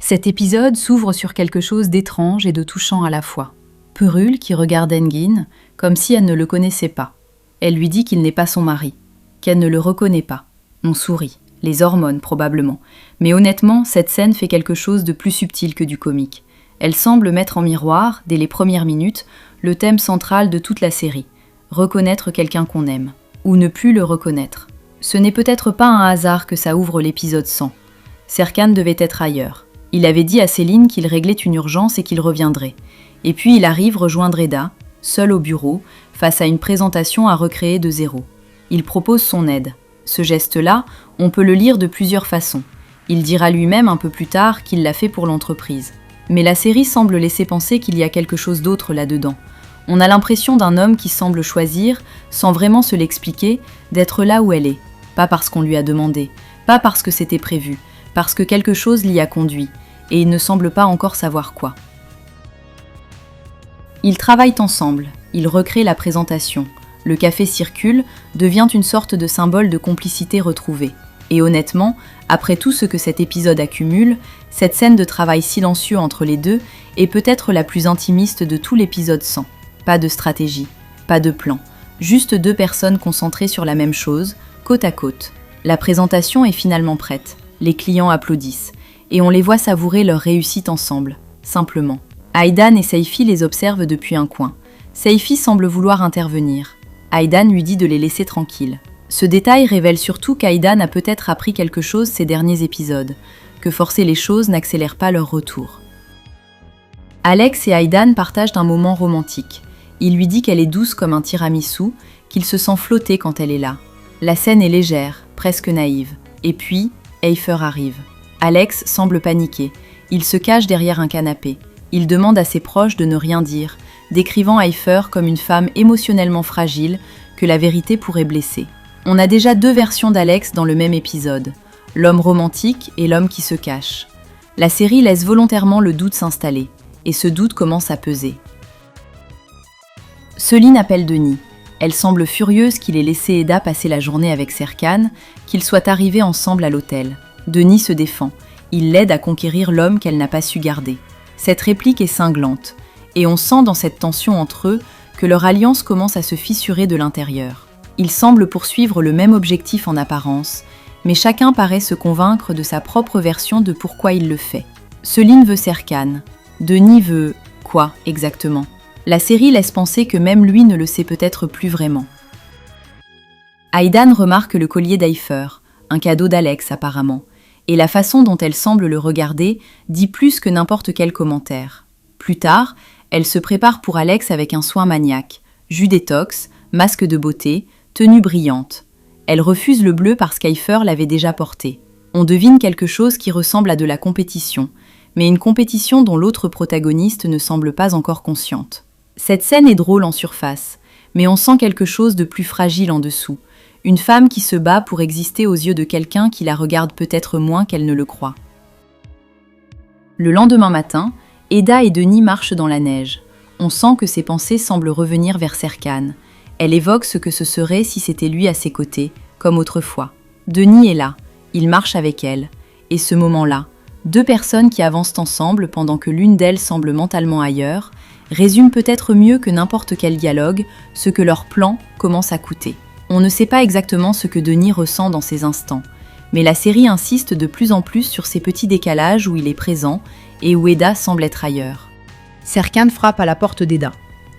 Cet épisode s'ouvre sur quelque chose d'étrange et de touchant à la fois. Purul qui regarde Engin comme si elle ne le connaissait pas. Elle lui dit qu'il n'est pas son mari, qu'elle ne le reconnaît pas. On sourit, les hormones probablement. Mais honnêtement, cette scène fait quelque chose de plus subtil que du comique. Elle semble mettre en miroir, dès les premières minutes, le thème central de toute la série. Reconnaître quelqu'un qu'on aime, ou ne plus le reconnaître. Ce n'est peut-être pas un hasard que ça ouvre l'épisode 100. Serkan devait être ailleurs. Il avait dit à Céline qu'il réglait une urgence et qu'il reviendrait. Et puis il arrive rejoindre Eda, seul au bureau, face à une présentation à recréer de zéro. Il propose son aide. Ce geste-là, on peut le lire de plusieurs façons. Il dira lui-même un peu plus tard qu'il l'a fait pour l'entreprise. Mais la série semble laisser penser qu'il y a quelque chose d'autre là-dedans. On a l'impression d'un homme qui semble choisir, sans vraiment se l'expliquer, d'être là où elle est. Pas parce qu'on lui a demandé, pas parce que c'était prévu, parce que quelque chose l'y a conduit, et il ne semble pas encore savoir quoi. Ils travaillent ensemble, ils recréent la présentation. Le café circule, devient une sorte de symbole de complicité retrouvée. Et honnêtement, après tout ce que cet épisode accumule, cette scène de travail silencieux entre les deux est peut-être la plus intimiste de tout l'épisode 100. Pas de stratégie, pas de plan, juste deux personnes concentrées sur la même chose, côte à côte. La présentation est finalement prête, les clients applaudissent, et on les voit savourer leur réussite ensemble, simplement. Aydan et Seyfi les observent depuis un coin. Seyfi semble vouloir intervenir. Aydan lui dit de les laisser tranquilles. Ce détail révèle surtout qu'Aydan a peut-être appris quelque chose ces derniers épisodes, que forcer les choses n'accélère pas leur retour. Alex et Aydan partagent un moment romantique. Il lui dit qu'elle est douce comme un tiramisu, qu'il se sent flotter quand elle est là. La scène est légère, presque naïve. Et puis, Eifer arrive. Alex semble paniqué. Il se cache derrière un canapé. Il demande à ses proches de ne rien dire, décrivant Eifer comme une femme émotionnellement fragile que la vérité pourrait blesser. On a déjà deux versions d'Alex dans le même épisode, l'homme romantique et l'homme qui se cache. La série laisse volontairement le doute s'installer, et ce doute commence à peser. Céline appelle Denis. Elle semble furieuse qu'il ait laissé Eda passer la journée avec Serkan, qu'ils soient arrivés ensemble à l'hôtel. Denis se défend. Il l'aide à conquérir l'homme qu'elle n'a pas su garder. Cette réplique est cinglante, et on sent dans cette tension entre eux que leur alliance commence à se fissurer de l'intérieur. Ils semblent poursuivre le même objectif en apparence, mais chacun paraît se convaincre de sa propre version de pourquoi il le fait. Céline veut Serkan. Denis veut quoi exactement ? La série laisse penser que même lui ne le sait peut-être plus vraiment. Aydan remarque le collier d'Eifer, un cadeau d'Alex apparemment, et la façon dont elle semble le regarder dit plus que n'importe quel commentaire. Plus tard, elle se prépare pour Alex avec un soin maniaque, jus détox, masque de beauté, tenue brillante. Elle refuse le bleu parce qu'Eifer l'avait déjà porté. On devine quelque chose qui ressemble à de la compétition, mais une compétition dont l'autre protagoniste ne semble pas encore consciente. Cette scène est drôle en surface, mais on sent quelque chose de plus fragile en dessous. Une femme qui se bat pour exister aux yeux de quelqu'un qui la regarde peut-être moins qu'elle ne le croit. Le lendemain matin, Eda et Denis marchent dans la neige. On sent que ses pensées semblent revenir vers Serkan. Elle évoque ce que ce serait si c'était lui à ses côtés, comme autrefois. Denis est là, il marche avec elle. Et ce moment-là, deux personnes qui avancent ensemble pendant que l'une d'elles semble mentalement ailleurs, résume peut-être mieux que n'importe quel dialogue ce que leur plan commence à coûter. On ne sait pas exactement ce que Denis ressent dans ces instants, mais la série insiste de plus en plus sur ces petits décalages où il est présent et où Eda semble être ailleurs. Serkan frappe à la porte d'Eda.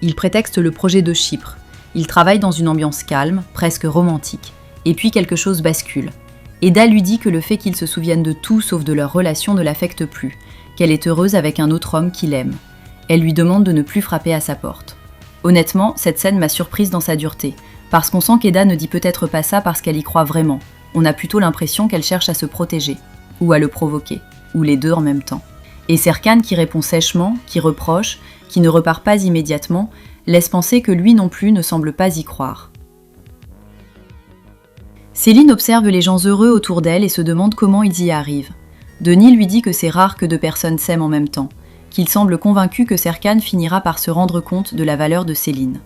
Il prétexte le projet de Chypre. Il travaille dans une ambiance calme, presque romantique. Et puis quelque chose bascule. Eda lui dit que le fait qu'ils se souviennent de tout sauf de leur relation ne l'affecte plus, qu'elle est heureuse avec un autre homme qui l'aime. Elle lui demande de ne plus frapper à sa porte. Honnêtement, cette scène m'a surprise dans sa dureté, parce qu'on sent qu'Eda ne dit peut-être pas ça parce qu'elle y croit vraiment. On a plutôt l'impression qu'elle cherche à se protéger, ou à le provoquer, ou les deux en même temps. Et Serkan qui répond sèchement, qui reproche, qui ne repart pas immédiatement, laisse penser que lui non plus ne semble pas y croire. Céline observe les gens heureux autour d'elle et se demande comment ils y arrivent. Denis lui dit que c'est rare que deux personnes s'aiment en même temps, qu'il semble convaincu que Serkan finira par se rendre compte de la valeur de Céline.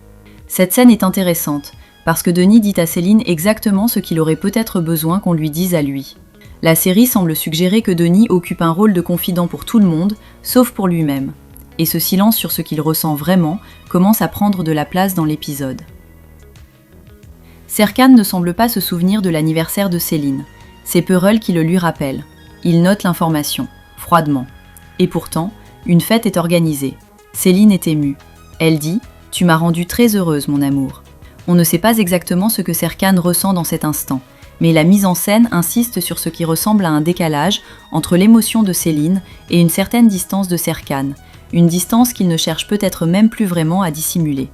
Cette scène est intéressante, parce que Denis dit à Céline exactement ce qu'il aurait peut-être besoin qu'on lui dise à lui. La série semble suggérer que Denis occupe un rôle de confident pour tout le monde, sauf pour lui-même. Et ce silence sur ce qu'il ressent vraiment commence à prendre de la place dans l'épisode. Serkan ne semble pas se souvenir de l'anniversaire de Céline. C'est Pearl qui le lui rappelle. Il note l'information, froidement. Et pourtant, une fête est organisée. Céline est émue. Elle dit « Tu m'as rendue très heureuse, mon amour ». On ne sait pas exactement ce que Serkan ressent dans cet instant, mais la mise en scène insiste sur ce qui ressemble à un décalage entre l'émotion de Céline et une certaine distance de Serkan, une distance qu'il ne cherche peut-être même plus vraiment à dissimuler.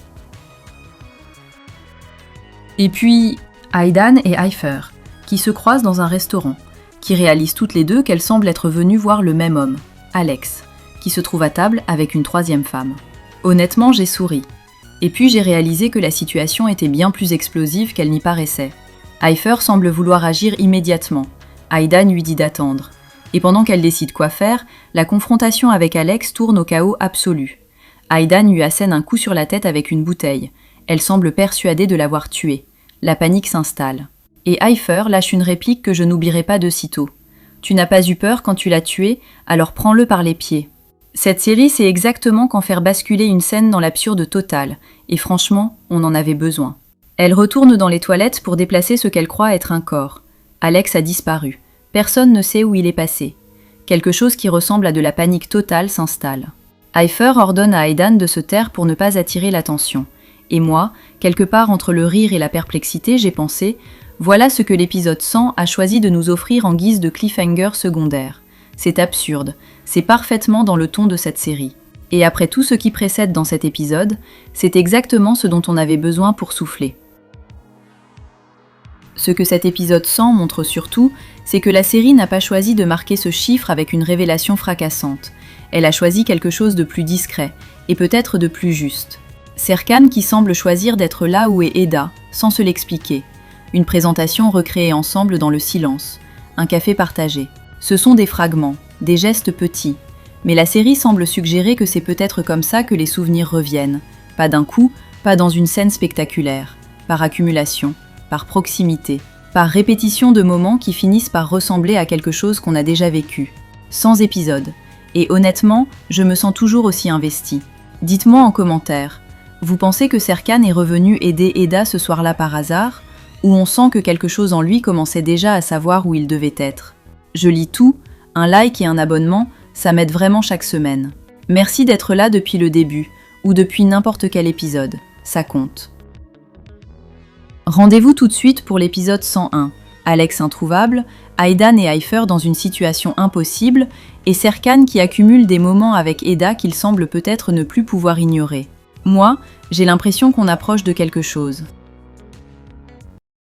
Et puis, Aydan et Ayfer, qui se croisent dans un restaurant, qui réalisent toutes les deux qu'elles semblent être venues voir le même homme, Alex, qui se trouve à table avec une troisième femme. Honnêtement, j'ai souri. Et puis j'ai réalisé que la situation était bien plus explosive qu'elle n'y paraissait. Ayfer semble vouloir agir immédiatement. Aydan lui dit d'attendre. Et pendant qu'elle décide quoi faire, la confrontation avec Alex tourne au chaos absolu. Aydan lui assène un coup sur la tête avec une bouteille. Elle semble persuadée de l'avoir tué. La panique s'installe. Et Ayfer lâche une réplique que je n'oublierai pas de sitôt. « Tu n'as pas eu peur quand tu l'as tué, alors prends-le par les pieds ». Cette série sait exactement quand faire basculer une scène dans l'absurde total, et franchement, on en avait besoin. Elle retourne dans les toilettes pour déplacer ce qu'elle croit être un corps. Alex a disparu. Personne ne sait où il est passé. Quelque chose qui ressemble à de la panique totale s'installe. Ayfer ordonne à Aydan de se taire pour ne pas attirer l'attention. Et moi, quelque part entre le rire et la perplexité, j'ai pensé « Voilà ce que l'épisode 100 a choisi de nous offrir en guise de cliffhanger secondaire. C'est absurde, c'est parfaitement dans le ton de cette série. Et après tout ce qui précède dans cet épisode, c'est exactement ce dont on avait besoin pour souffler. » Ce que cet épisode 100 montre surtout, c'est que la série n'a pas choisi de marquer ce chiffre avec une révélation fracassante. Elle a choisi quelque chose de plus discret, et peut-être de plus juste. Serkan qui semble choisir d'être là où est Eda, sans se l'expliquer. Une présentation recréée ensemble dans le silence. Un café partagé. Ce sont des fragments, des gestes petits. Mais la série semble suggérer que c'est peut-être comme ça que les souvenirs reviennent. Pas d'un coup, pas dans une scène spectaculaire. Par accumulation, par proximité, par répétition de moments qui finissent par ressembler à quelque chose qu'on a déjà vécu. Sans épisode. Et honnêtement, je me sens toujours aussi investie. Dites-moi en commentaire. Vous pensez que Serkan est revenu aider Eda ce soir-là par hasard, ou on sent que quelque chose en lui commençait déjà à savoir où il devait être? Je lis tout, un like et un abonnement, ça m'aide vraiment chaque semaine. Merci d'être là depuis le début, ou depuis n'importe quel épisode, ça compte. Rendez-vous tout de suite pour l'épisode 101, Alex introuvable, Aydan et Ayfer dans une situation impossible, et Serkan qui accumule des moments avec Eda qu'il semble peut-être ne plus pouvoir ignorer. Moi, j'ai l'impression qu'on approche de quelque chose.